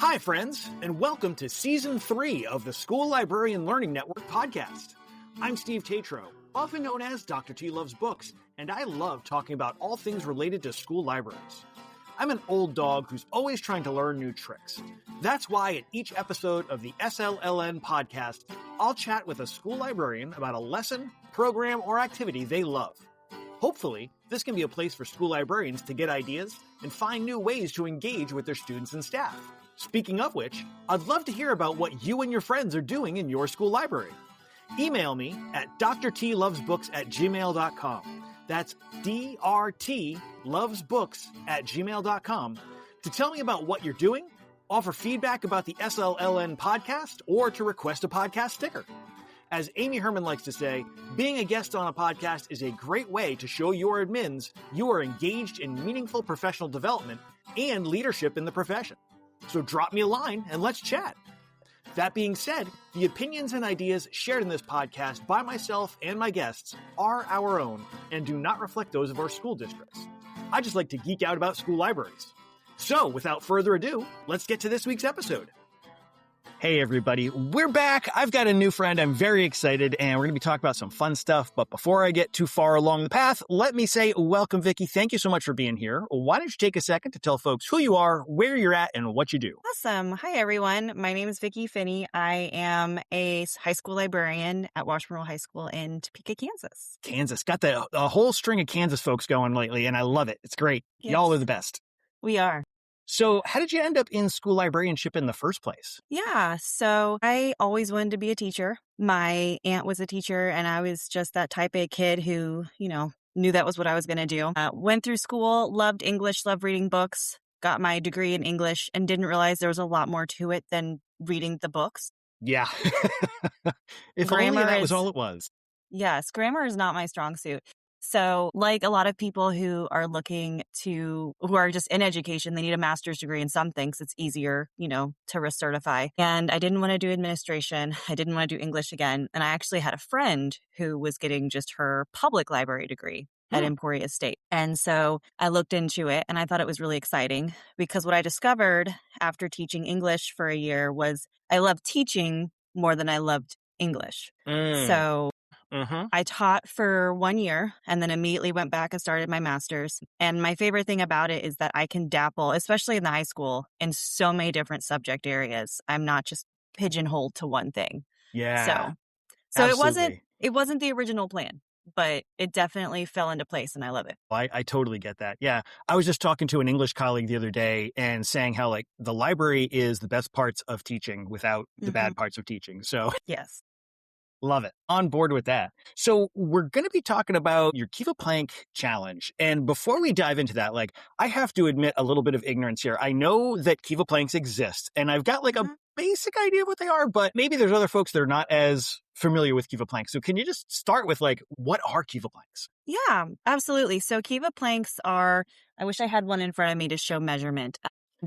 Hi, friends, and welcome to Season 3 of the School Librarian Learning Network podcast. I'm Steve Tatro, often known as Dr. T Loves Books, and I love talking about all things related to school libraries. I'm an old dog who's always trying to learn new tricks. That's why at each episode of the SLLN podcast, I'll chat with a school librarian about a lesson, program, or activity they love. Hopefully, this can be a place for school librarians to get ideas and find new ways to engage with their students and staff. Speaking of which, I'd love to hear about what you and your friends are doing in your school library. Email me at drtlovesbooks@gmail.com. That's drtlovesbooks@gmail.com to tell me about what you're doing, offer feedback about the SLLN podcast, or to request a podcast sticker. As Amy Herman likes to say, being a guest on a podcast is a great way to show your admins you are engaged in meaningful professional development and leadership in the profession. So drop me a line and let's chat. That being said, the opinions and ideas shared in this podcast by myself and my guests are our own and do not reflect those of our school districts. I just like to geek out about school libraries. So without further ado, let's get to this week's episode. Hey everybody, we're back. I've got a new friend. I'm very excited and we're going to be talking about some fun stuff. But before I get too far along the path, let me say welcome, Vicky. Thank you so much for being here. Why don't you take a second to tell folks who you are, where you're at, and what you do? Awesome. Hi, everyone. My name is Vicky Finney. I am a high school librarian at Washburn High School in Topeka, Kansas. Kansas. Got a whole string of Kansas folks going lately, and I love it. It's great. Yes. Y'all are the best. We are. So how did you end up in school librarianship in the first place? Yeah, so I always wanted to be a teacher. My aunt was a teacher, and I was just that type A kid who, knew that was what I was going to do. Went through school, loved English, loved reading books, got my degree in English, and didn't realize there was a lot more to it than reading the books. Yeah. If only that was all it was. Yes, grammar is not my strong suit. So like a lot of people who are who are just in education, they need a master's degree in something because it's easier, to recertify. And I didn't want to do administration. I didn't want to do English again. And I actually had a friend who was getting just her public library degree at Emporia State. And so I looked into it and I thought it was really exciting because what I discovered after teaching English for a year was I loved teaching more than I loved English. So I taught for 1 year and then immediately went back and started my master's. And my favorite thing about it is that I can dabble, especially in the high school, in so many different subject areas. I'm not just pigeonholed to one thing. Yeah. So it wasn't the original plan, but it definitely fell into place and I love it. I totally get that. Yeah. I was just talking to an English colleague the other day and saying how the library is the best parts of teaching without the bad parts of teaching. So yes. Love it. On board with that. So we're going to be talking about your Keva Plank challenge. And before we dive into that, I have to admit a little bit of ignorance here. I know that Keva Planks exist and I've got a basic idea of what they are, but maybe there's other folks that are not as familiar with Keva Planks. So can you just start with what are Keva Planks? Yeah, absolutely. So Keva Planks are, I wish I had one in front of me to show measurement.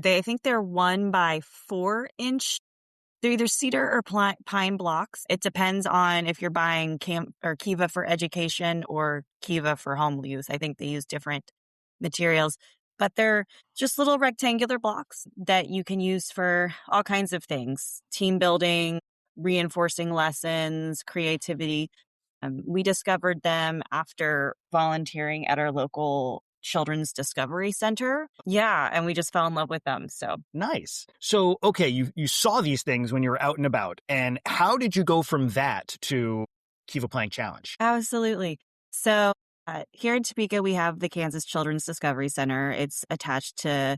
I think they're 1 by 4 inch. They're either cedar or pine blocks. It depends on if you're buying Keva for education or Keva for home use. I think they use different materials, but they're just little rectangular blocks that you can use for all kinds of things. Team building, reinforcing lessons, creativity. We discovered them after volunteering at our local Children's Discovery Center. Yeah, and we just fell in love with them. So nice. So, okay, you saw these things when you were out and about. And how did you go from that to Keva Plank Challenge? Absolutely. So here in Topeka, we have the Kansas Children's Discovery Center. It's attached to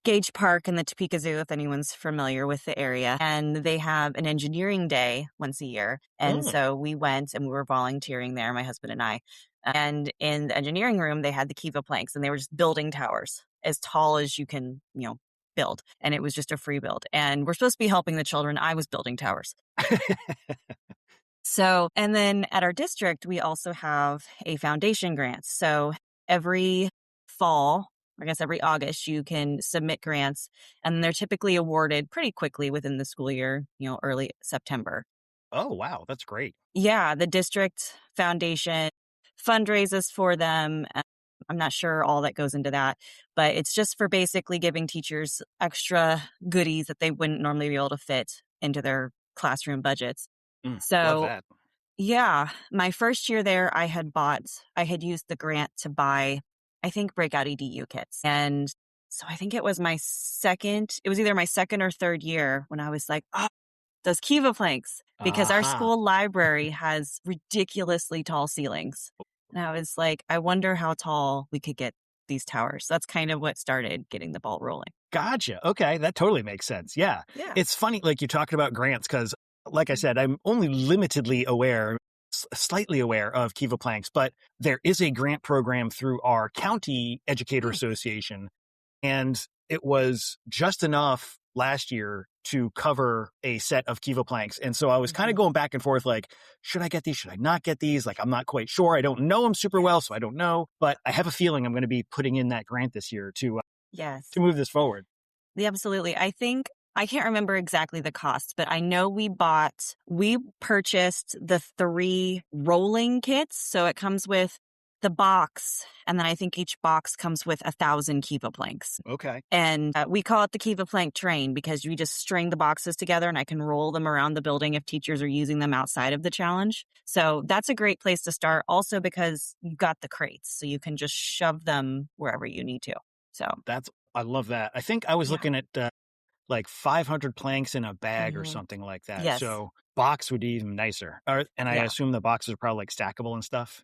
Gage Park and the Topeka Zoo, if anyone's familiar with the area. And they have an engineering day once a year. And so we went and we were volunteering there, my husband and I. And in the engineering room, they had the Keva planks and they were just building towers as tall as you can, build. And it was just a free build. And we're supposed to be helping the children. I was building towers. So, and then at our district, we also have a foundation grant. So every fall, I guess every August, you can submit grants and they're typically awarded pretty quickly within the school year, early September. Oh, wow. That's great. Yeah. The district foundation fundraises for them. I'm not sure all that goes into that, but it's just for basically giving teachers extra goodies that they wouldn't normally be able to fit into their classroom budgets. Love So that. yeah, my first year there, I had used the grant to buy, I think, breakout EDU kits. And so I think it was either my second or third year when I was like, oh, those Keva planks, because our school library has ridiculously tall ceilings. And I was like, I wonder how tall we could get these towers. That's kind of what started getting the ball rolling. Gotcha. Okay. That totally makes sense. Yeah. It's funny, like you're talking about grants, because like I said, I'm only limitedly aware, slightly aware of Keva planks, but there is a grant program through our county educator association. And it was just enough last year to cover a set of Keva planks. And so I was kind of going back and forth, like, should I get these? Should I not get these? Like, I'm not quite sure. I don't know them super well, so I don't know. But I have a feeling I'm going to be putting in that grant this year to move this forward. Yeah, absolutely. I can't remember exactly the cost, but I know we purchased the 3 rolling kits. So it comes with the box, and then I think each box comes with 1,000 Keva planks. Okay. And we call it the Keva plank train because we just string the boxes together and I can roll them around the building if teachers are using them outside of the challenge. So that's a great place to start. Also because you've got the crates, so you can just shove them wherever you need to. So I love that. I think I was looking at like 500 planks in a bag or something like that. Yes. So box would be even nicer. And I assume the boxes are probably like stackable and stuff.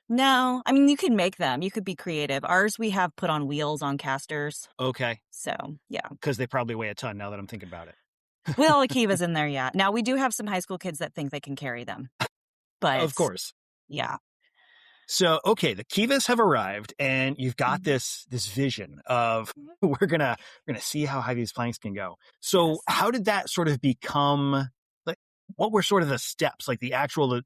No, I mean, you can make them. You could be creative. Ours, we have put on wheels on casters. Okay. So, yeah. Because they probably weigh a ton now that I'm thinking about it. Well, the Keva's in there, yeah. Now, we do have some high school kids that think they can carry them. But of course. Yeah. So, okay, the Kevas have arrived, and you've got this vision of we're gonna see how high these planks can go. So, how did that sort of become? Like, what were sort of the steps? Like the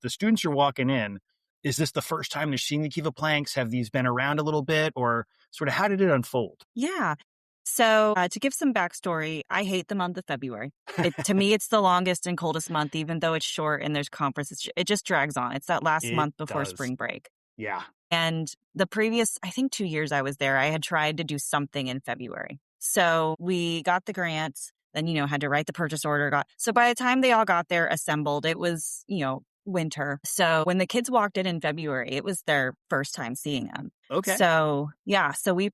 students are walking in. Is this the first time they're seeing the Keva planks? Have these been around a little bit, or sort of how did it unfold? Yeah. So to give some backstory, I hate the month of February. To me, it's the longest and coldest month, even though it's short and there's conferences. It just drags on. It's that last month before spring break. Yeah. And the previous, I think 2 years I was there, I had tried to do something in February. So we got the grants, then, had to write the purchase order. So by the time they all got there assembled, it was, winter. So when the kids walked in February, it was their first time seeing them. Okay. So so we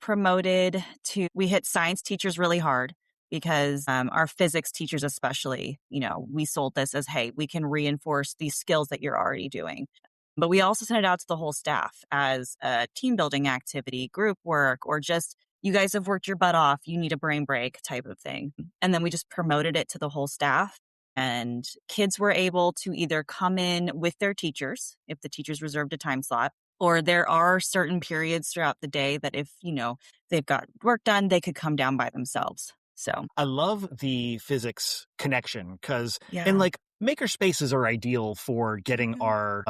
hit science teachers really hard because our physics teachers especially, we sold this as, hey, we can reinforce these skills that you're already doing. But we also sent it out to the whole staff as a team building activity, group work, or just, you guys have worked your butt off, you need a brain break type of thing. And then we just promoted it to the whole staff. And kids were able to either come in with their teachers, if the teachers reserved a time slot, or there are certain periods throughout the day that if, they've got work done, they could come down by themselves. So I love the physics connection because, and like, maker spaces are ideal for getting our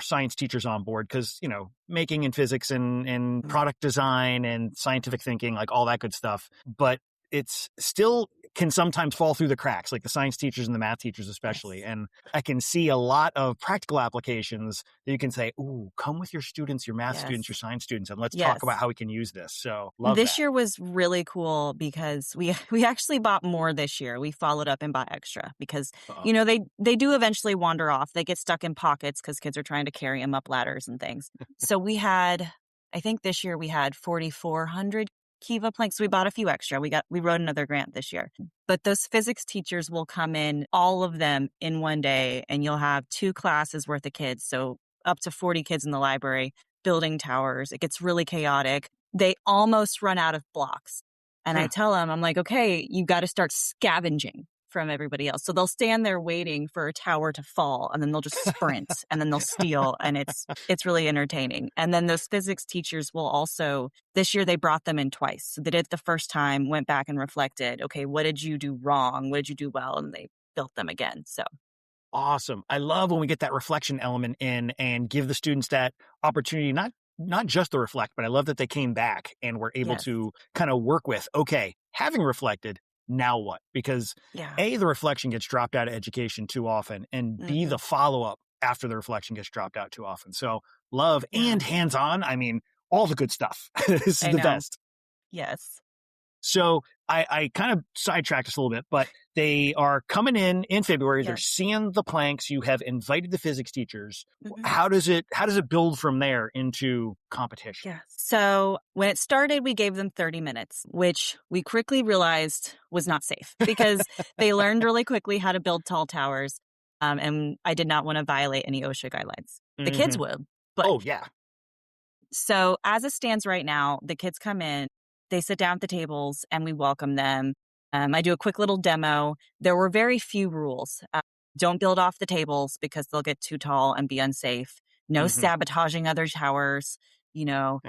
science teachers on board because, making in physics and product design and scientific thinking, like all that good stuff. But it's still can sometimes fall through the cracks, like the science teachers and the math teachers especially. And I can see a lot of practical applications that you can say, ooh, come with your students, your math students, your science students, and let's talk about how we can use this. So love this year was really cool because we actually bought more this year. We followed up and bought extra because, they do eventually wander off. They get stuck in pockets because kids are trying to carry them up ladders and things. So I think this year we had 4,400 Keva planks. We bought a few extra. We wrote another grant this year. But those physics teachers will come in, all of them in one day, and you'll have 2 classes worth of kids. So up to 40 kids in the library building towers. It gets really chaotic. They almost run out of blocks. And I tell them, I'm like, okay, you got to start scavenging from everybody else. So they'll stand there waiting for a tower to fall, and then they'll just sprint and then they'll steal, and it's really entertaining. And then those physics teachers will also, this year they brought them in twice. So they did it the first time, went back and reflected, okay, what did you do wrong? What did you do well? And they built them again. So awesome. I love when we get that reflection element in and give the students that opportunity, not just to reflect, but I love that they came back and were able to kind of work with, okay, having reflected, now what? Because A, the reflection gets dropped out of education too often, and B, the follow-up after the reflection gets dropped out too often. So love and hands-on. I mean, all the good stuff. This is I the know. best. Yes. So I kind of sidetracked us a little bit, but they are coming in February. They're Yes. seeing the planks. You have invited the physics teachers. Mhm. How does it build from there into competition? Yeah. So when it started, we gave them 30 minutes, which we quickly realized was not safe because they learned really quickly how to build tall towers. And I did not want to violate any OSHA guidelines. The kids would, but Oh, yeah. so as it stands right now, the kids come in, they sit down at the tables, and we welcome them. I do a quick little demo. There were very few rules. Don't build off the tables because they'll get too tall and be unsafe. No sabotaging other towers, you know.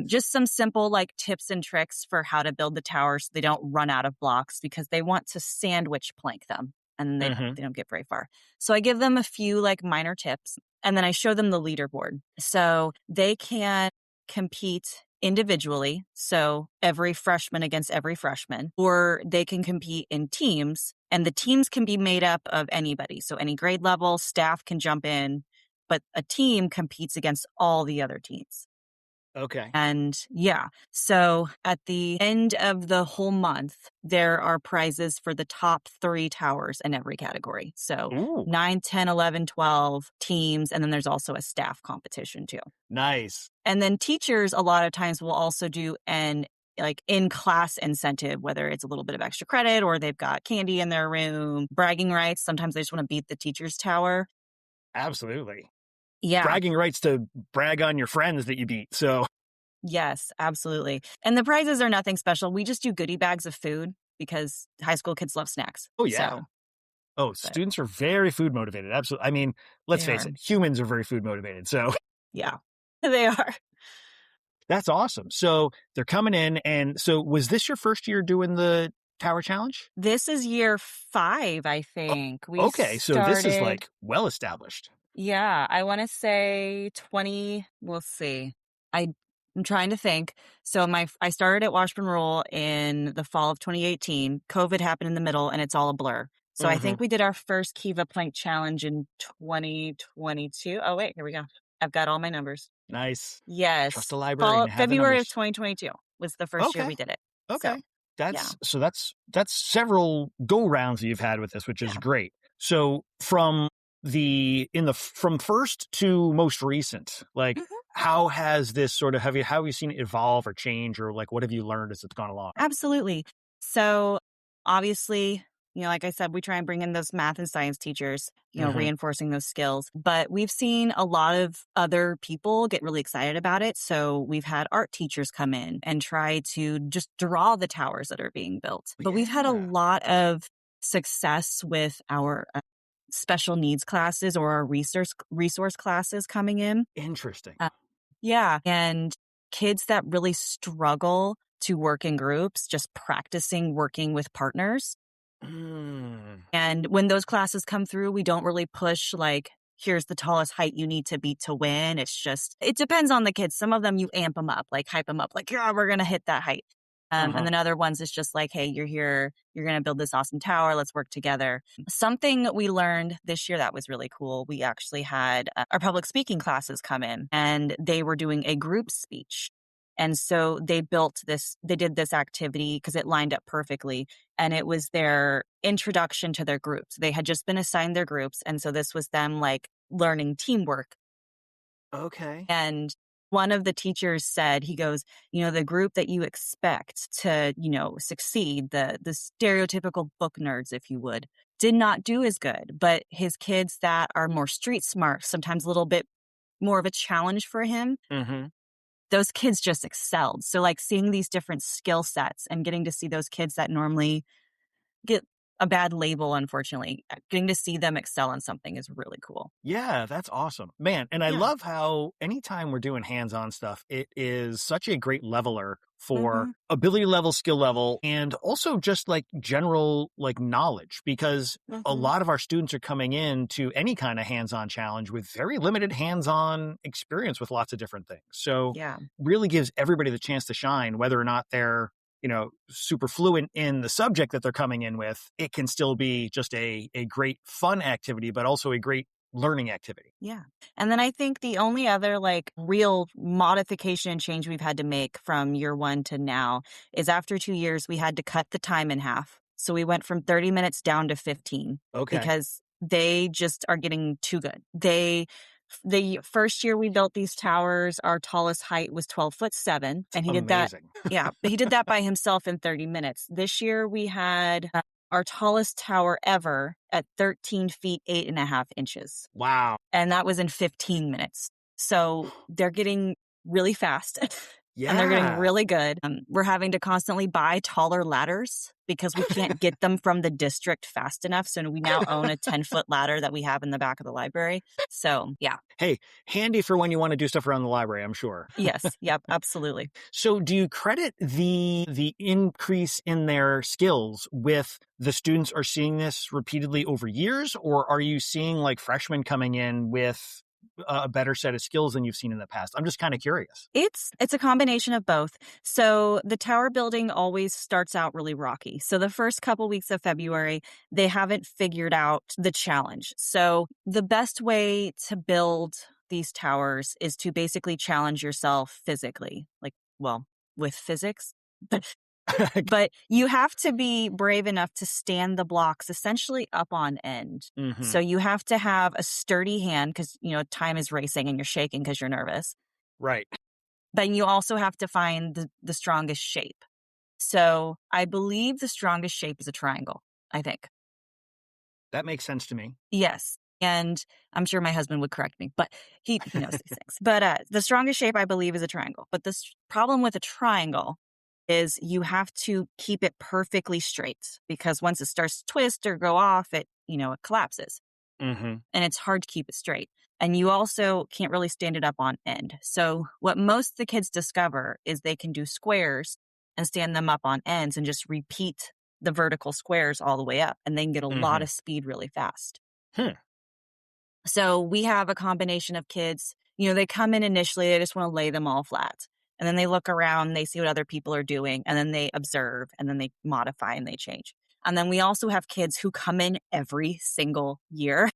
Just some simple like tips and tricks for how to build the tower so they don't run out of blocks because they want to sandwich plank them and they don't get very far. So I give them a few like minor tips and then I show them the leaderboard. So they can compete individually, so every freshman against every freshman, or they can compete in teams, and the teams can be made up of anybody. So any grade level, staff can jump in, but a team competes against all the other teams. Okay. And yeah, so at the end of the whole month, there are prizes for the top 3 towers in every category. So Ooh, 9, 10, 11, 12 teams, and then there's also a staff competition too. nice. And then teachers a lot of times will also do an like in-class incentive, whether it's a little bit of extra credit or they've got candy in their room, bragging rights. Sometimes they just want to beat the teacher's tower. Absolutely. Yeah. Bragging rights to brag on your friends that you beat. So Yes, absolutely. And the prizes are nothing special. We just do goodie bags of food because high school kids love snacks. oh yeah. So, Oh, students are very food motivated. Absolutely. I mean, let's They face are. it, humans are very food motivated. So yeah, they are. that's awesome. So they're coming in. And so was this your first year doing the Tower Challenge? This is year 5, I think. We Okay. So this is started- like well established. Yeah, I want to say 20. We'll see. I'm trying to think. So I started at Washburn Rural in the fall of 2018. COVID happened in the middle, and it's all a blur. So I think we did our first Keva Plank Challenge in 2022. Oh wait, here we go. I've got all my numbers. Nice. Yes, Trust a librarian. Have the February of numbers. 2022 was the first year Okay. we did it. Okay. So, That's several go rounds that you've had with this, which is great. So from from first to most recent, like how has this sort of how have you seen it evolve or change, or like what have you learned as it's gone along? absolutely. So obviously, like I said, we try and bring in those math and science teachers, reinforcing those skills. But we've seen a lot of other people get really excited about it. So we've had art teachers come in and try to just draw the towers that are being built. But we've had a lot of success with our special needs classes or our resource classes coming in. Interesting. Yeah. And kids that really struggle to work in groups, just practicing working with partners. And when those classes come through, we don't really push like, here's the tallest height you need to beat to win. It's just, it depends on the kids. Some of them you amp them up, like hype them up, like, yeah, we're going to hit that height. And then other ones, it's just like, hey, you're here, you're going to build this awesome tower. Let's work together. Something we learned this year that was really cool. We actually had our public speaking classes come in and they were doing a group speech. And so they did this activity because it lined up perfectly. And it was their introduction to their groups. They had just been assigned their groups. And so this was them like learning teamwork. Okay. And one of the teachers said, he goes, the group that you expect to, succeed, the stereotypical book nerds, if you would, did not do as good. But his kids that are more street smart, sometimes a little bit more of a challenge for him, those kids just excelled. So like seeing these different skill sets and getting to see those kids that normally get a bad label, unfortunately, getting to see them excel in something is really cool. Yeah, that's awesome, man. And I love how anytime we're doing hands-on stuff, it is such a great leveler for ability level, skill level, and also just like general like knowledge, because a lot of our students are coming in to any kind of hands-on challenge with very limited hands-on experience with lots of different things. So really gives everybody the chance to shine, whether or not they're super fluent in the subject that they're coming in with. It can still be just a great fun activity, but also a great learning activity. Yeah. And then I think the only other like real modification and change we've had to make from year 1 to now is after 2 years, we had to cut the time in half. So we went from 30 minutes down to 15 Okay. because they just are getting too good. The first year we built these towers, our tallest height was 12'7", and he did that. Amazing. Yeah, but he did that by himself in 30 minutes. This year we had our tallest tower ever at 13 feet, 8.5 inches. Wow. And that was in 15 minutes. So they're getting really fast. Yeah. And they're getting really good. We're having to constantly buy taller ladders because we can't get them from the district fast enough. So we now own a 10-foot ladder that we have in the back of the library. So, yeah. Hey, handy for when you want to do stuff around the library, I'm sure. Yes. Yep. Absolutely. So do you credit the increase in their skills with the students are seeing this repeatedly over years, or are you seeing like freshmen coming in with a better set of skills than you've seen in the past? I'm just kind of curious. It's a combination of both. So the tower building always starts out really rocky. So the first couple weeks of February, they haven't figured out the challenge. So the best way to build these towers is to basically challenge yourself physically, like, well, with physics. But you have to be brave enough to stand the blocks essentially up on end. Mhm. So you have to have a sturdy hand because, time is racing and you're shaking because you're nervous. Right. But you also have to find the strongest shape. So I believe the strongest shape is a triangle, I think. That makes sense to me. Yes. And I'm sure my husband would correct me, but he knows these things. But the strongest shape, I believe, is a triangle. But the problem with a triangle is you have to keep it perfectly straight because once it starts to twist or go off, it collapses. Mm-hmm. And it's hard to keep it straight. And you also can't really stand it up on end. So what most of the kids discover is they can do squares and stand them up on ends and just repeat the vertical squares all the way up. And they can get a lot of speed really fast. So we have a combination of kids, they come in initially, they just want to lay them all flat. And then they look around, they see what other people are doing, and then they observe, and then they modify and they change. And then we also have kids who come in every single year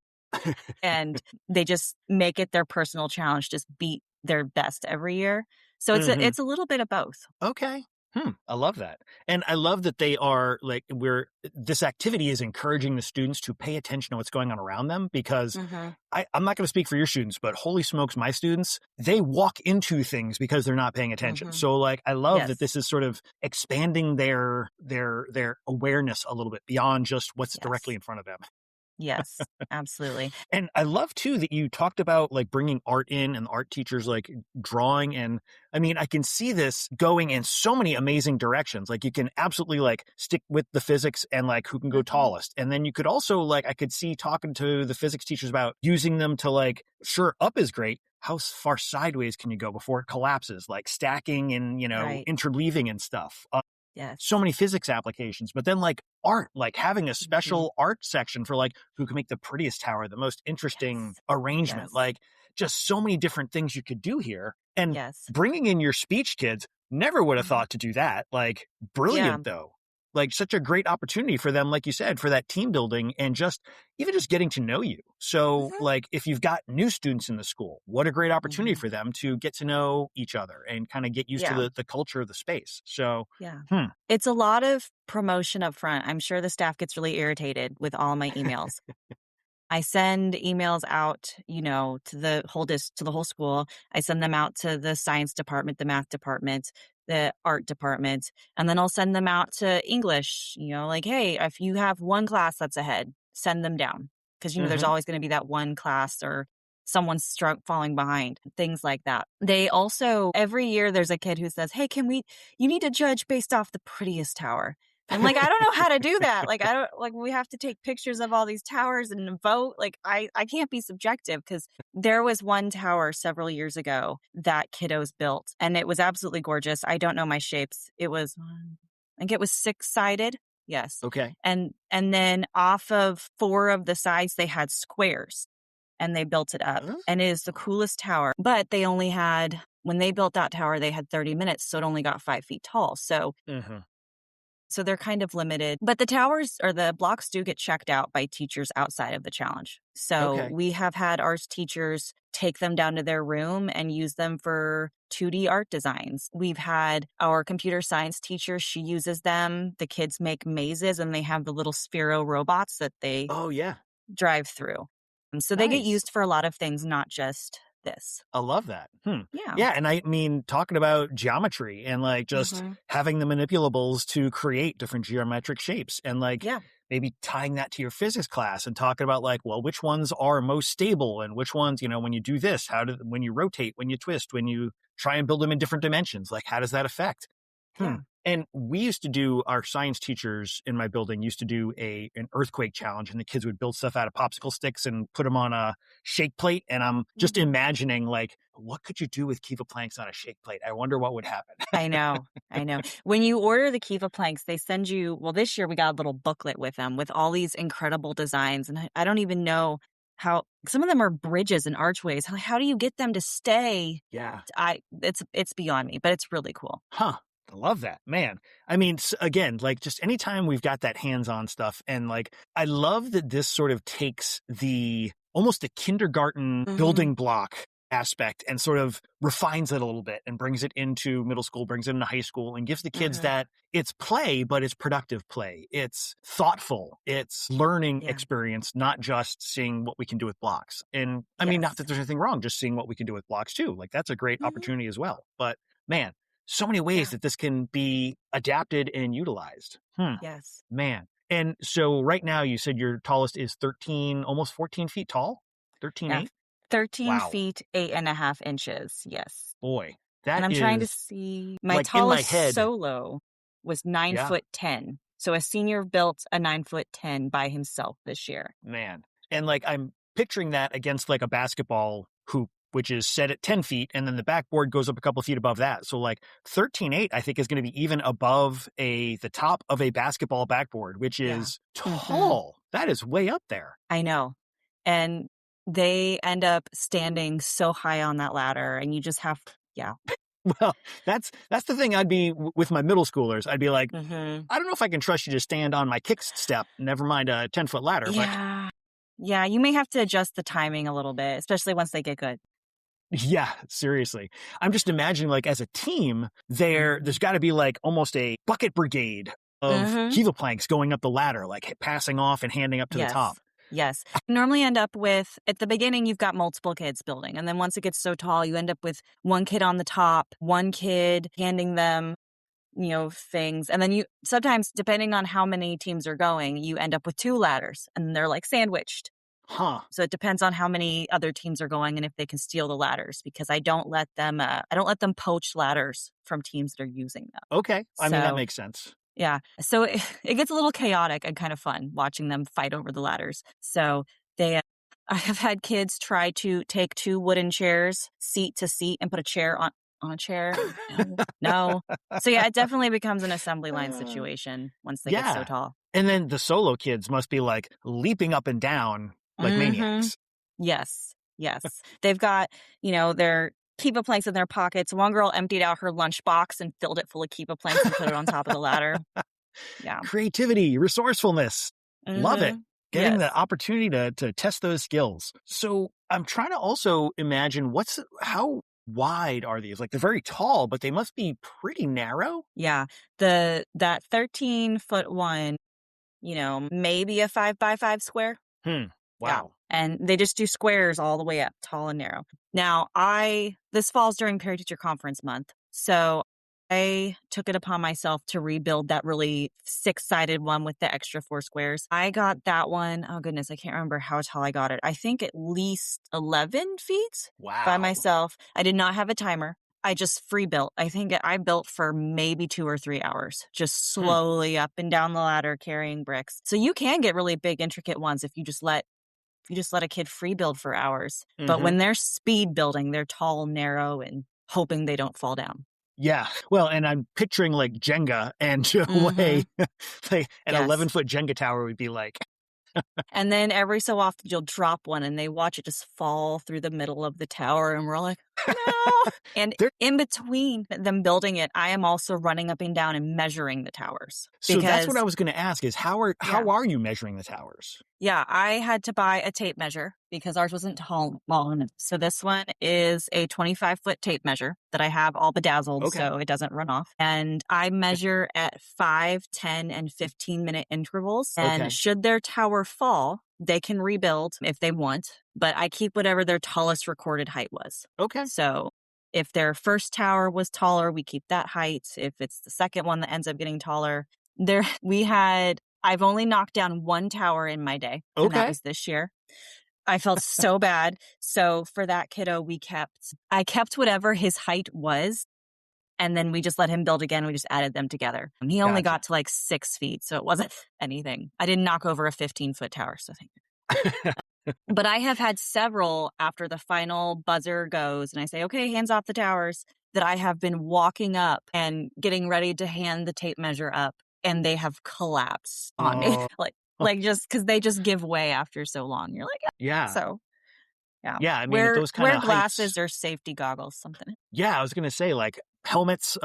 and they just make it their personal challenge, just beat their best every year. So it's a little bit of both. Okay. I love that. And I love that they are like, this activity is encouraging the students to pay attention to what's going on around them because I'm not going to speak for your students, but holy smokes, my students, they walk into things because they're not paying attention. So like, I love that this is sort of expanding their awareness a little bit beyond just what's directly in front of them. Yes, absolutely. And I love too that you talked about like bringing art in and art teachers like drawing. And I mean, I can see this going in so many amazing directions. Like you can absolutely like stick with the physics and like who can go tallest. And then you could also like, I could see talking to the physics teachers about using them to like, sure, up is great. How far sideways can you go before it collapses? Like stacking and, interleaving and stuff. Yes. So many physics applications, but then like art, like having a special art section for like who can make the prettiest tower, the most interesting arrangement, like just so many different things you could do here. And bringing in your speech kids, never would have thought to do that. Like brilliant though. Like such a great opportunity for them, like you said, for that team building and just even just getting to know you. So like if you've got new students in the school, what a great opportunity for them to get to know each other and kind of get used to the culture of the space. So it's a lot of promotion up front. I'm sure the staff gets really irritated with all my emails. I send emails out, to the whole school. I send them out to the science department, the math department, the art department, and then I'll send them out to English, like, hey, if you have one class that's ahead, send them down. Because, there's always going to be that one class or someone's falling behind, things like that. They also, every year there's a kid who says, hey, you need to judge based off the prettiest tower. I'm like, I don't know how to do that. Like, we have to take pictures of all these towers and vote. Like, I can't be subjective because there was one tower several years ago that kiddos built and it was absolutely gorgeous. I don't know my shapes. It was, I think it was 6-sided. Yes. Okay. And then off of 4 of the sides, they had squares and they built it up and it is the coolest tower. But they only had, when they built that tower, they had 30 minutes. So it only got 5 feet tall. So So they're kind of limited. But the towers or the blocks do get checked out by teachers outside of the challenge. So Okay. we have had our teachers take them down to their room and use them for 2D art designs. We've had our computer science teacher, she uses them. The kids make mazes and they have the little Sphero robots that they Oh, yeah. drive through. So they get Nice. used for a lot of things, not just this. I love that. Yeah. Yeah. And I mean, talking about geometry and like just having the manipulables to create different geometric shapes and like Yeah. maybe tying that to your physics class and talking about like, well, which ones are most stable and which ones, when you do this, when you rotate, when you twist, when you try and build them in different dimensions, like how does that affect? Yeah. And we used to do, our science teachers in my building used to do an earthquake challenge, and the kids would build stuff out of popsicle sticks and put them on a shake plate. And I'm just imagining like, what could you do with Keva planks on a shake plate? I wonder what would happen. I know. When you order the Keva planks, they send you, well, this year we got a little booklet with them with all these incredible designs. And I don't even know how, some of them are bridges and archways. How do you get them to stay? Yeah. It's beyond me, but it's really cool. Huh. I love that, man. I mean, again, like just anytime we've got that hands-on stuff, and like, I love that this sort of takes almost a kindergarten building block aspect and sort of refines it a little bit and brings it into middle school, brings it into high school, and gives the kids that it's play, but it's productive play. It's thoughtful. It's learning experience, not just seeing what we can do with blocks. And I mean, not that there's anything wrong, just seeing what we can do with blocks too. Like that's a great opportunity as well. But man, so many ways that this can be adapted and utilized. Yes. Man. And so right now you said your tallest is 13, almost 14 feet tall? 13.8? 13 feet, 8.5 inches. Yes. Boy, and I'm trying to see. My like tallest in my head, solo was 9'10". So a senior built a 9'10" by himself this year. Man. And like I'm picturing that against like a basketball hoop, which is set at 10 feet, and then the backboard goes up a couple feet above that. So like 13.8, I think, is going to be even above the top of a basketball backboard, which is tall. That is way up there. I know. And they end up standing so high on that ladder, and you just have, Well, that's the thing. I'd be with my middle schoolers. I'd be like, I don't know if I can trust you to stand on my kick step, never mind a 10-foot ladder. Yeah, you may have to adjust the timing a little bit, especially once they get good. Yeah, seriously. I'm just imagining like as a team, there's got to be like almost a bucket brigade of Keva planks going up the ladder, like passing off and handing up to the top. Yes. You normally end up with, at the beginning, you've got multiple kids building. And then once it gets so tall, you end up with one kid on the top, one kid handing them, things. And then you sometimes, depending on how many teams are going, you end up with two ladders and they're like sandwiched. So it depends on how many other teams are going and if they can steal the ladders, because I don't let them poach ladders from teams that are using them. Okay. I mean, that makes sense. Yeah. So it gets a little chaotic and kind of fun watching them fight over the ladders. So I have had kids try to take two wooden chairs, seat to seat, and put a chair on a chair. No. So yeah, it definitely becomes an assembly line situation once they get so tall. And then the solo kids must be like leaping up and down like maniacs. Yes. They've got, their Keva planks in their pockets. One girl emptied out her lunchbox and filled it full of Keva planks and put it on top of the ladder. Yeah. Creativity, resourcefulness. Love it. Getting the opportunity to test those skills. So I'm trying to also imagine how wide are these? Like they're very tall, but they must be pretty narrow. Yeah. That 13-foot one, maybe a 5x5 square. Wow. Yeah. And they just do squares all the way up, tall and narrow. Now, this falls during parent teacher conference month. So I took it upon myself to rebuild that really 6-sided one with the extra 4 squares. I got that one. Oh goodness, I can't remember how tall I got it. I think at least 11 feet by myself. I did not have a timer. I just free built. I think I built for maybe 2 or 3 hours, just slowly up and down the ladder carrying bricks. So you can get really big, intricate ones if you just let a kid free build for hours. But when they're speed building, they're tall, narrow, and hoping they don't fall down. Yeah. Well, and I'm picturing like Jenga and way like an 11-foot Jenga tower would be like. And then every so often you'll drop one and they watch it just fall through the middle of the tower. And we're like, No. And There- in between them building it, I am also running up and down and measuring the towers. So that's what I was going to ask is how are you measuring the towers? Yeah, I had to buy a tape measure because ours wasn't tall enough. So this one is a 25-foot tape measure that I have all bedazzled so it doesn't run off. And I measure at 5, 10, and 15-minute intervals. And should their tower fall, they can rebuild if they want, but I keep whatever their tallest recorded height was. Okay. So if their first tower was taller, we keep that height. If it's the second one that ends up getting taller, I've only knocked down one tower in my day, and that was this year. I felt so bad. So for that kiddo, I kept whatever his height was, and then we just let him build again. We just added them together. He only got to like 6 feet, so it wasn't anything. I didn't knock over a 15-foot tower, so thank you. But I have had several after the final buzzer goes, and I say, okay, hands off the towers, that I have been walking up and getting ready to hand the tape measure up, and they have collapsed on me. like just because they just give way after so long. You're like, yeah. So, yeah. Yeah, I mean, those kind of wear glasses or safety goggles, something. Yeah, I was going to say, like, helmets,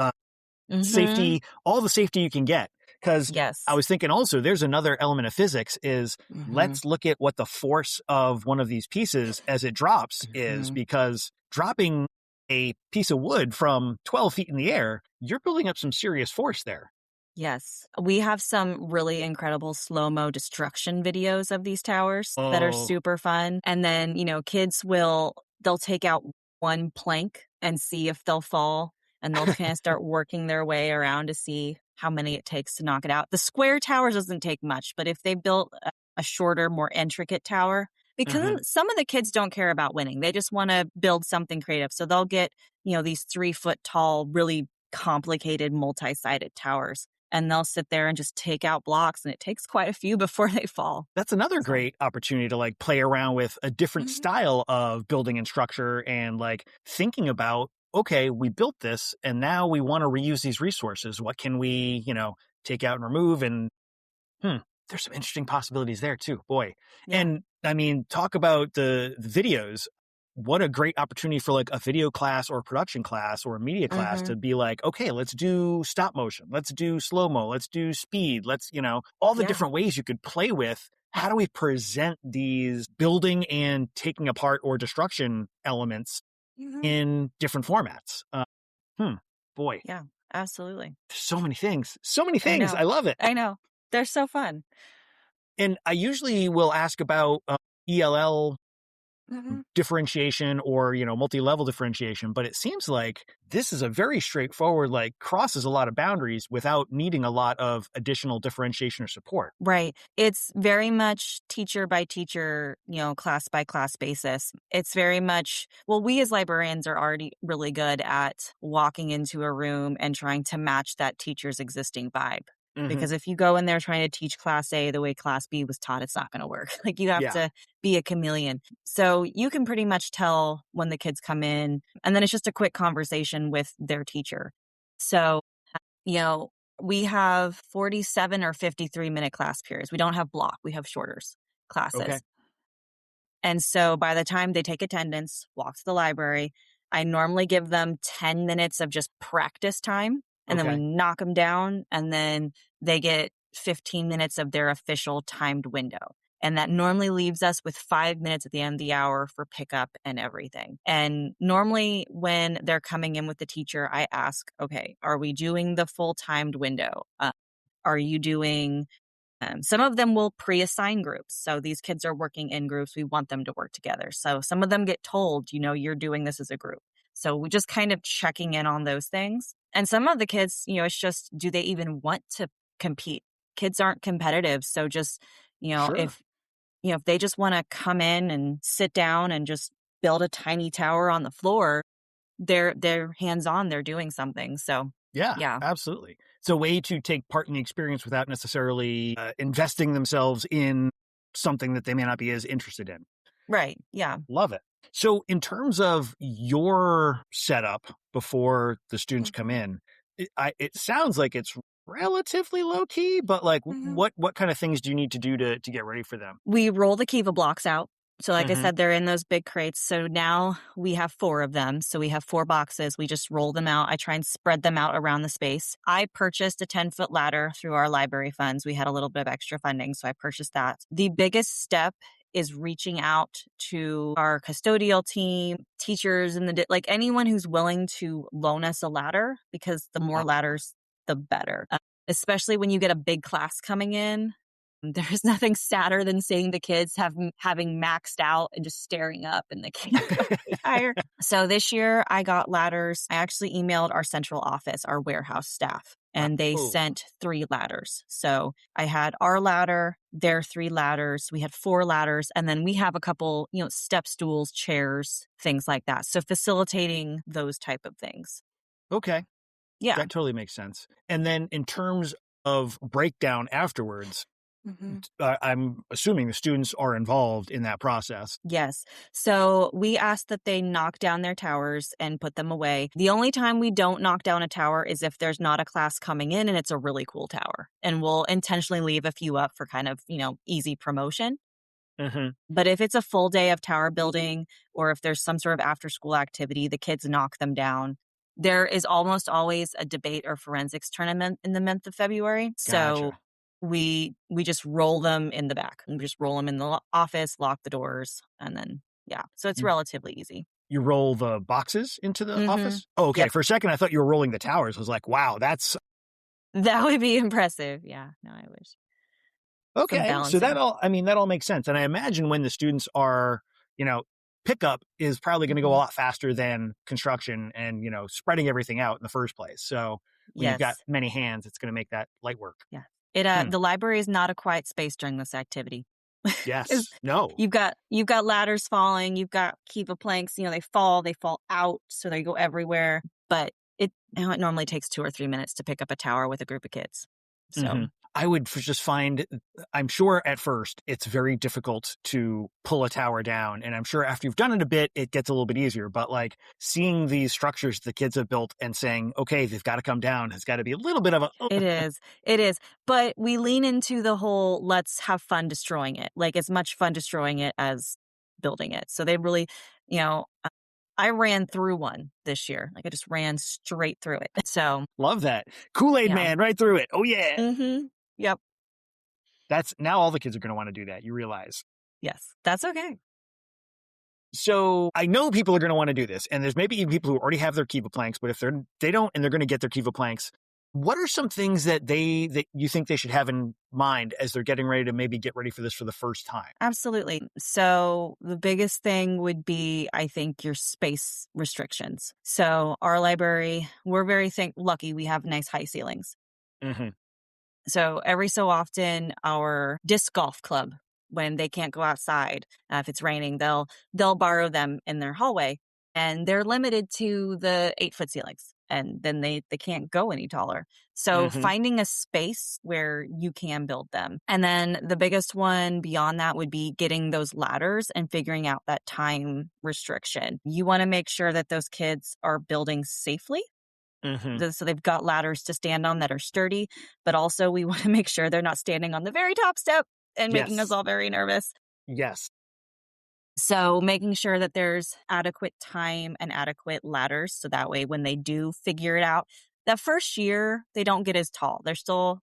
safety, all the safety you can get. Because I was thinking also, there's another element of physics is let's look at what the force of one of these pieces as it drops is, because dropping a piece of wood from 12 feet in the air, you're building up some serious force there. Yes. We have some really incredible slow-mo destruction videos of these towers that are super fun. And then, kids they'll take out one plank and see if they'll fall. And they'll kind of start working their way around to see how many it takes to knock it out. The square towers doesn't take much, but if they built a shorter, more intricate tower, because some of the kids don't care about winning. They just want to build something creative. So they'll get, these 3-foot tall, really complicated, multi-sided towers. And they'll sit there and just take out blocks, and it takes quite a few before they fall. That's another great opportunity to like play around with a different style of building and structure, and like thinking about, okay, we built this and now we want to reuse these resources. What can we, take out and remove? And there's some interesting possibilities there too, boy. Yeah. And I mean, talk about the videos. What a great opportunity for like a video class or a production class or a media class to be like, okay, let's do stop motion. Let's do slow-mo. Let's do speed. Let's, all the different ways you could play with. How do we present these building and taking apart or destruction elements in different formats? Boy. Yeah, absolutely. There's so many things. So many things. I love it. I know. They're so fun. And I usually will ask about ELL differentiation or, multi-level differentiation, but it seems like this is a very straightforward, like crosses a lot of boundaries without needing a lot of additional differentiation or support. Right. It's very much teacher by teacher, class by class basis. It's very much, we as librarians are already really good at walking into a room and trying to match that teacher's existing vibe. Because if you go in there trying to teach class A the way class B was taught, it's not going to work. Like you have to be a chameleon. So you can pretty much tell when the kids come in, and then it's just a quick conversation with their teacher. So, we have 47 or 53-minute class periods. We don't have block. We have shorter classes. Okay. And so by the time they take attendance, walk to the library, I normally give them 10 minutes of just practice time. And then we knock them down, and then they get 15 minutes of their official timed window. And that normally leaves us with 5 minutes at the end of the hour for pickup and everything. And normally when they're coming in with the teacher, I ask, okay, are we doing the full timed window? Are you doing, some of them will pre-assign groups. So these kids are working in groups. We want them to work together. So some of them get told, you're doing this as a group. So we're just kind of checking in on those things. And some of the kids, it's just, do they even want to compete? Kids aren't competitive. So just, if they just want to come in and sit down and just build a tiny tower on the floor, they're hands-on, they're doing something. So yeah, absolutely. It's a way to take part in the experience without necessarily investing themselves in something that they may not be as interested in. Right. Yeah. Love it. So in terms of your setup before the students come in, it sounds like it's relatively low key, but like what kind of things do you need to do to get ready for them? We roll the Keva blocks out. So like I Mm-hmm. said, they're in those big crates. So now we have 4 of them. So we have 4 boxes. We just roll them out. I try and spread them out around the space. I purchased a 10-foot ladder through our library funds. We had a little bit of extra funding, so I purchased that. The biggest step is reaching out to our custodial team, teachers, and like anyone who's willing to loan us a ladder, because the more ladders, the better. Especially when you get a big class coming in. There's nothing sadder than seeing the kids having maxed out and just staring up and they can't go any higher. So this year I got ladders. I actually emailed our central office, our warehouse staff, and they sent 3 ladders. So I had our ladder, their 3 ladders. We had 4 ladders, and then we have a couple, step stools, chairs, things like that. So facilitating those type of things. Okay. Yeah. That totally makes sense. And then in terms of breakdown afterwards, I'm assuming the students are involved in that process. Yes. So we ask that they knock down their towers and put them away. The only time we don't knock down a tower is if there's not a class coming in and it's a really cool tower. And we'll intentionally leave a few up for kind of, easy promotion. Mm-hmm. But if it's a full day of tower building or if there's some sort of after school activity, the kids knock them down. There is almost always a debate or forensics tournament in the month of February. So Gotcha. we just roll them in the back. We just roll them in the office, lock the doors, and then, so it's relatively easy. You roll the boxes into the Mhm. office? Oh, okay. Yep. For a second, I thought you were rolling the towers. I was like, wow, that's That would be impressive. Yeah, no, I wish. okay. So that balancing. all makes sense. And I imagine when the students are, pickup is probably going to go a lot faster than construction and, spreading everything out in the first place. So when you've got Yes. many hands, it's going to make that light work. Yeah. The library is not a quiet space during this activity. Yes. No. You've got ladders falling, you've got Keva planks, they fall out, so they go everywhere. But it normally takes 2 or 3 minutes to pick up a tower with a group of kids. So Mhm. I would just find, I'm sure at first it's very difficult to pull a tower down. And I'm sure after you've done it a bit, it gets a little bit easier. But like seeing these structures the kids have built and saying, okay, they've got to come down has got to be a little bit of a, It is. But we lean into the whole let's have fun destroying it. Like as much fun destroying it as building it. So they really, I ran through one this year. Like I just ran straight through it. So love that. Kool-Aid Yeah. man right through it. Oh yeah. Mm-hmm. Yep. That's now all the kids are going to want to do that. You realize. Yes. That's okay. So I know people are going to want to do this, and there's maybe even people who already have their Keva planks, but if they don't, and they're going to get their Keva planks, what are some things that you think they should have in mind as they're getting ready to maybe get ready for this for the first time? Absolutely. So the biggest thing would be, I think, your space restrictions. So our library, we're very lucky we have nice high ceilings. Mm-hmm. So every so often, our disc golf club, when they can't go outside, if it's raining, they'll borrow them in their hallway, and they're limited to the 8-foot ceilings, and then they can't go any taller. So finding a space where you can build them. And then the biggest one beyond that would be getting those ladders and figuring out that time restriction. You want to make sure that those kids are building safely. So they've got ladders to stand on that are sturdy, but also we want to make sure they're not standing on the very top step and making us all very nervous. Yes. So making sure that there's adequate time and adequate ladders. So that way when they do figure it out, that first year, they don't get as tall. They're still,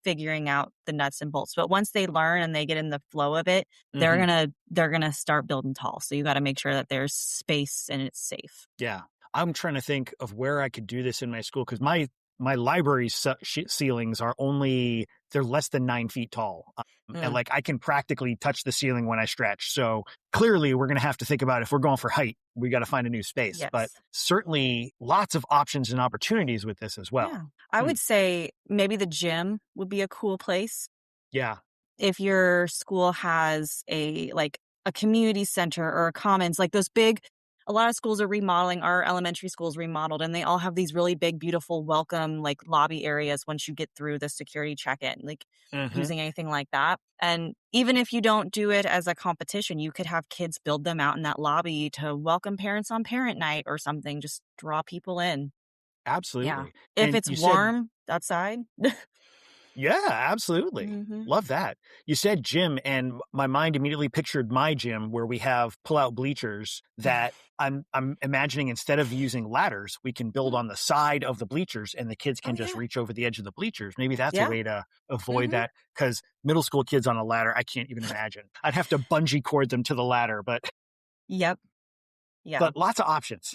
figuring out the nuts and bolts. But once they learn and they get in the flow of it, they're gonna start building tall. So you got to make sure that there's space and it's safe. Yeah. I'm trying to think of where I could do this in my school because my library ceilings are they're less than 9 feet tall. And like I can practically touch the ceiling when I stretch. So clearly we're going to have to think about if we're going for height, we got to find a new space. Yes. But certainly lots of options and opportunities with this as well. Yeah. I would say maybe the gym would be a cool place. Yeah. If your school has a community center or a commons, like those big, a lot of schools are remodeling. Our elementary schools remodeled, and they all have these really big, beautiful, welcome, lobby areas once you get through the security check-in, using anything like that. And even if you don't do it as a competition, you could have kids build them out in that lobby to welcome parents on parent night or something, just draw people in. Absolutely. Yeah. If And it's you warm outside. Yeah, absolutely. Mm-hmm. Love that. You said gym, and my mind immediately pictured my gym where we have pull-out bleachers that I'm imagining instead of using ladders, we can build on the side of the bleachers and the kids Oh, can just yeah. reach over the edge of the bleachers. Maybe that's a Yeah. way to avoid Mm-hmm. that, because middle school kids on a ladder, I can't even imagine. I'd have to bungee cord them to the ladder, but Yep. Yeah. lots of options.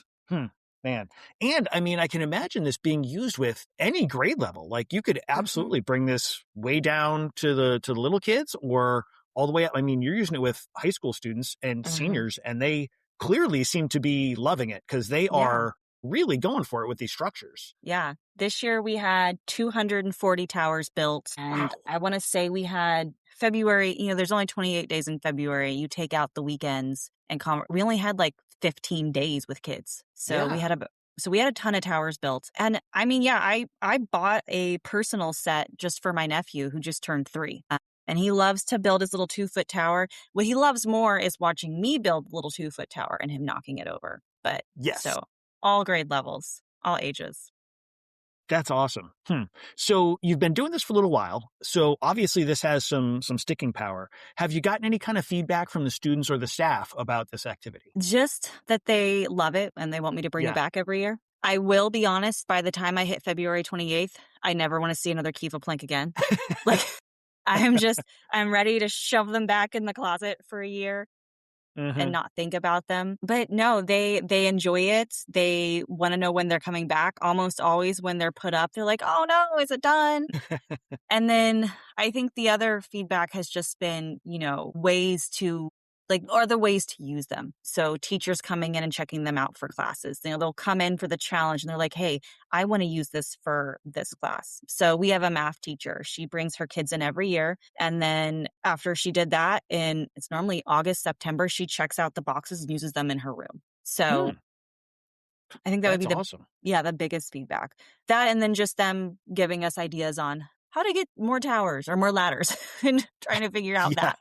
Man. And I mean, I can imagine this being used with any grade level. Like you could absolutely bring this way down to the little kids or all the way up. I mean, you're using it with high school students and Mm-hmm. seniors, and they clearly seem to be loving it because they Yeah. are really going for it with these structures. Yeah. This year we had 240 towers built. And Wow. I want to say we had February, there's only 28 days in February. You take out the weekends and we only had like 15 days with kids. So we Yeah. had a ton of towers built. And I mean, yeah, I bought a personal set just for my nephew who just turned 3. And he loves to build his little 2-foot tower. What he loves more is watching me build the little 2-foot tower and him knocking it over. But Yes. so all grade levels, all ages. That's awesome. So you've been doing this for a little while. So obviously this has some sticking power. Have you gotten any kind of feedback from the students or the staff about this activity? Just that they love it and they want me to bring it back every year. I will be honest, by the time I hit February 28th, I never want to see another Keva plank again. Like I'm ready to shove them back in the closet for a year. And not think about them. But no, they enjoy it. They want to know when they're coming back. Almost always when they're put up, they're like, oh no, is it done? And then I think the other feedback has just been, ways to use them. So teachers coming in and checking them out for classes. They'll come in for the challenge and they're like, hey, I want to use this for this class. So we have a math teacher. She brings her kids in every year. And then after she did that, it's normally August, September, she checks out the boxes and uses them in her room. So I think that would be awesome. the biggest feedback. That, and then just them giving us ideas on how to get more towers or more ladders and trying to figure out that.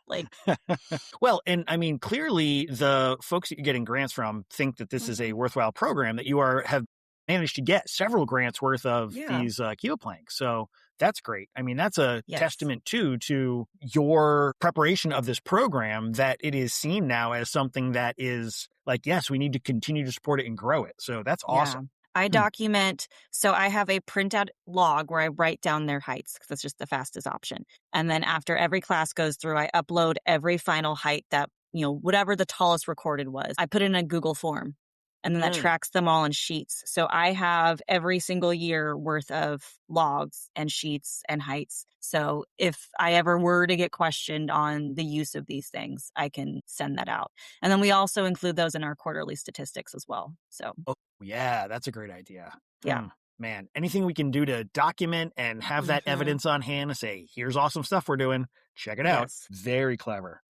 Well, and I mean, clearly the folks that you're getting grants from think that this is a worthwhile program, that you have managed to get several grants worth of these Keva planks. So that's great. I mean, that's a testament too to your preparation of this program, that it is seen now as something that is like, yes, we need to continue to support it and grow it. So that's awesome. I document, so I have a printout log where I write down their heights because that's just the fastest option. And then after every class goes through, I upload every final height that, whatever the tallest recorded was. I put it in a Google form, and then that tracks them all in sheets. So I have every single year worth of logs and sheets and heights. So if I ever were to get questioned on the use of these things, I can send that out. And then we also include those in our quarterly statistics as well. So. Yeah, that's a great idea. Yeah. Man, anything we can do to document and have that evidence on hand and say, here's awesome stuff we're doing. Check it out. Yes. Very clever.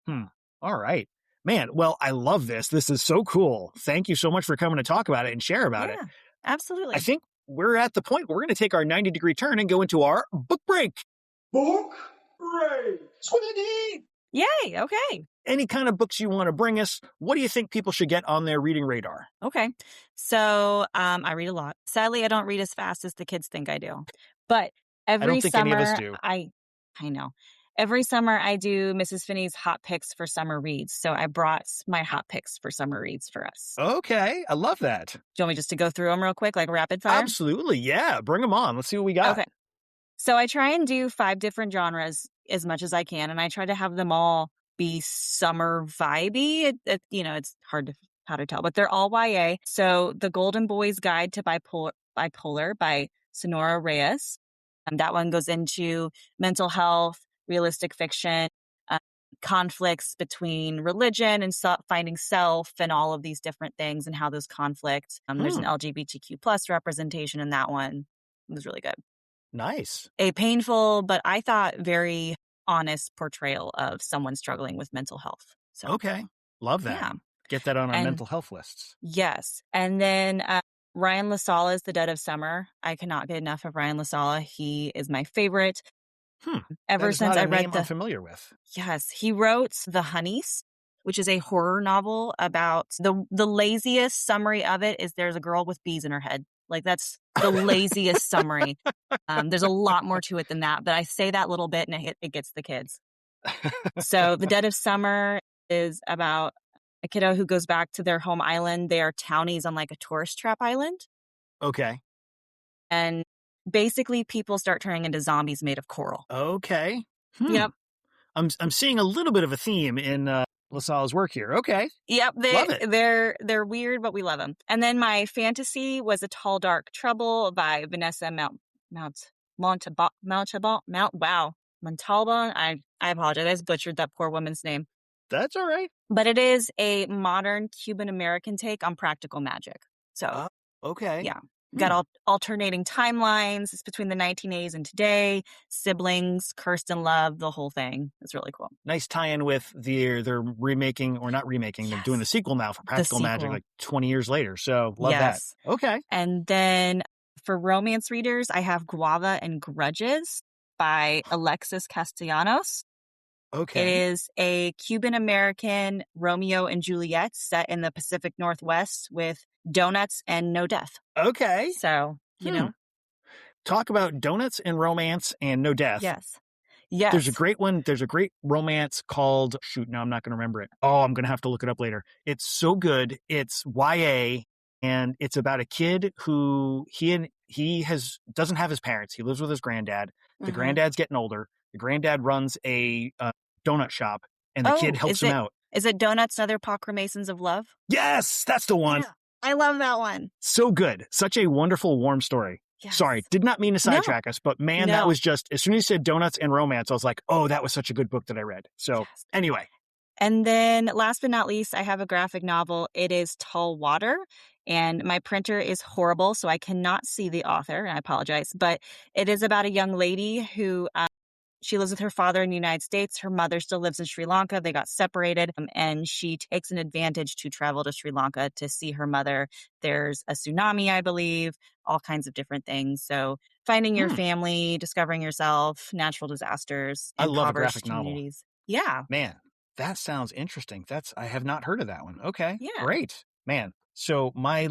All right. Man, well, I love this. This is so cool. Thank you so much for coming to talk about it and share about it. Absolutely. I think we're at the point where we're going to take our 90-degree turn and go into our book break. Book break. Squiddy! Yay. Okay. Any kind of books you want to bring us, what do you think people should get on their reading radar? Okay. So I read a lot. Sadly, I don't read as fast as the kids think I do. But every summer, any of us do. I know. Every summer I do Mrs. Finney's hot picks for summer reads. So I brought my hot picks for summer reads for us. Okay. I love that. Do you want me just to go through them real quick, like rapid fire? Absolutely. Yeah. Bring them on. Let's see what we got. Okay. So I try and do 5 different genres as much as I can. And I try to have them all be summer vibey. It's hard to tell, but they're all YA. So The Golden Boy's Guide to Bipolar by Sonora Reyes. That one goes into mental health, realistic fiction, conflicts between religion and finding self and all of these different things and how those conflict. There's an LGBTQ plus representation in that one. It was really good. Nice. A painful, but I thought very honest portrayal of someone struggling with mental health. So, okay. Love that. Yeah. Get that on our mental health lists. Yes. And then Ryan LaSala's The Dead of Summer. I cannot get enough of Ryan LaSala. He is my favorite. Ever since I read I'm familiar with. Yes. He wrote The Honeys, which is a horror novel about the laziest summary of it is there's a girl with bees in her head. Like that's the laziest summary. There's a lot more to it than that, but I say that little bit and it gets the kids. So The Dead of Summer is about a kiddo who goes back to their home island. They are townies on like a tourist trap island. Okay. And basically people start turning into zombies made of coral. Okay. Yep. I'm seeing a little bit of a theme in LaSala's work here. Okay. Yep. Love it. They're weird, but we love them. And then my fantasy was A Tall Dark Trouble by Vanessa Montalban. I apologize. I just butchered that poor woman's name. That's all right. But it is a modern Cuban American take on practical magic. So, okay. Yeah. Got alternating timelines. It's between the 1980s and today. Siblings, cursed in love, the whole thing. It's really cool. Nice tie-in with they're remaking, or not remaking, they're doing the sequel now for Practical Magic like 20 years later. So love that. Okay. And then for romance readers, I have Guava and Grudges by Alexis Castellanos. Okay. It is a Cuban-American Romeo and Juliet set in the Pacific Northwest with donuts and no death. Okay. So, you know. Talk about donuts and romance and no death. Yes. There's a great one. There's a great romance called, now I'm not going to remember it. Oh, I'm going to have to look it up later. It's so good. It's YA, and it's about a kid who doesn't have his parents. He lives with his granddad. The granddad's getting older. The granddad runs a donut shop, and the kid helps him out. Is it Donuts and Other Proclamations of Love? Yes, that's the one. Yeah, I love that one. So good. Such a wonderful, warm story. Yes. Sorry, did not mean to sidetrack us, but man, that was just, as soon as you said donuts and romance, I was like, oh, that was such a good book that I read. So anyway. And then last but not least, I have a graphic novel. It is Tall Water, and my printer is horrible, so I cannot see the author. I apologize. But it is about a young lady who she lives with her father in the United States. Her mother still lives in Sri Lanka. They got separated, and she takes an advantage to travel to Sri Lanka to see her mother. There's a tsunami, I believe, all kinds of different things. So finding your family, discovering yourself, natural disasters, I love a graphic communities. Novel. Yeah. Man, that sounds interesting. I have not heard of that one. Okay. Yeah. Great. Man. So my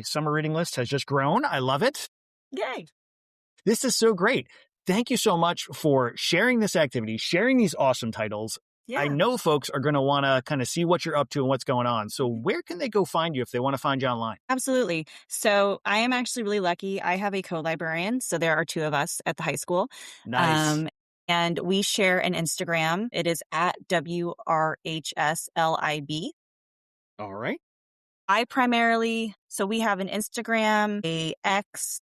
summer reading list has just grown. I love it. Yay. This is so great. Thank you so much for sharing this activity, sharing these awesome titles. Yeah. I know folks are going to want to kind of see what you're up to and what's going on. So where can they go find you if they want to find you online? Absolutely. So I am actually really lucky. I have a co-librarian. So there are two of us at the high school. Nice. And we share an Instagram. It is at WRHSLIB. All right. So we have an Instagram, a X,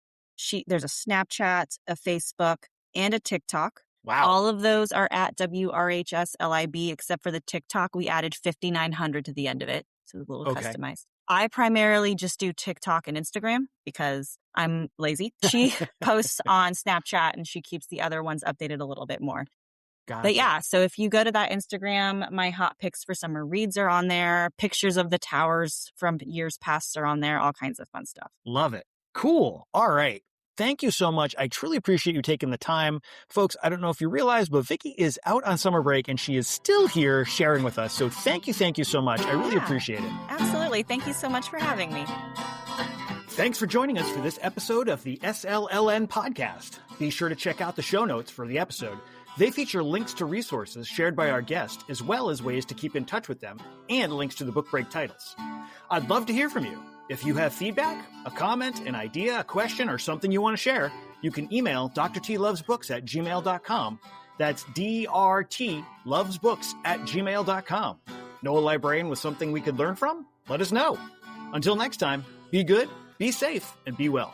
there's a Snapchat, a Facebook, and a TikTok. Wow. All of those are at WRHSLIB, except for the TikTok. We added 5,900 to the end of it. So it's a little customized. I primarily just do TikTok and Instagram because I'm lazy. She posts on Snapchat and she keeps the other ones updated a little bit more. Gotcha. But yeah, so if you go to that Instagram, my hot picks for summer reads are on there. Pictures of the towers from years past are on there. All kinds of fun stuff. Love it. Cool. All right. Thank you so much. I truly appreciate you taking the time. Folks, I don't know if you realize, but Vicky is out on summer break and she is still here sharing with us. So thank you so much. I really appreciate it. Absolutely. Thank you so much for having me. Thanks for joining us for this episode of the SLLN podcast. Be sure to check out the show notes for the episode. They feature links to resources shared by our guest, as well as ways to keep in touch with them, and links to the book break titles. I'd love to hear from you. If you have feedback, a comment, an idea, a question, or something you want to share, you can email drtlovesbooks@gmail.com. That's drtlovesbooks@gmail.com. Know a librarian with something we could learn from? Let us know. Until next time, be good, be safe, and be well.